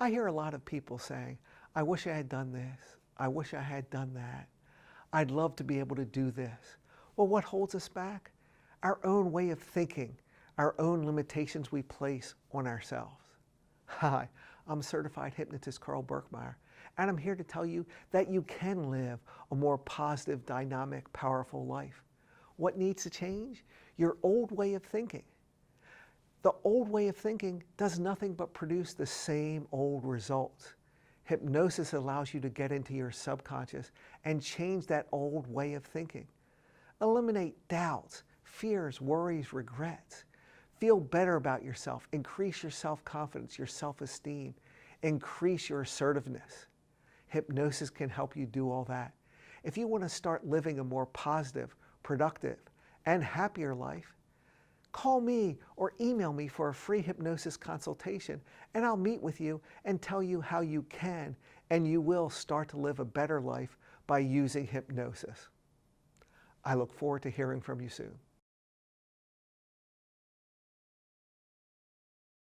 I hear a lot of people saying, I wish I had done this. I wish I had done that. I'd love to be able to do this. Well, what holds us back? Our own way of thinking, our own limitations we place on ourselves. Hi, I'm certified hypnotist Carl Birkmeyer, and I'm here to tell you that you can live a more positive, dynamic, powerful life. What needs to change? Your old way of thinking. The old way of thinking does nothing but produce the same old results. Hypnosis allows you to get into your subconscious and change that old way of thinking. Eliminate doubts, fears, worries, regrets. Feel better about yourself. Increase your self-confidence, your self-esteem. Increase your assertiveness. Hypnosis can help you do all that. If you want to start living a more positive, productive, and happier life, call me or email me for a free hypnosis consultation, and I'll meet with you and tell you how you can and you will start to live a better life by using hypnosis. I look forward to hearing from you soon.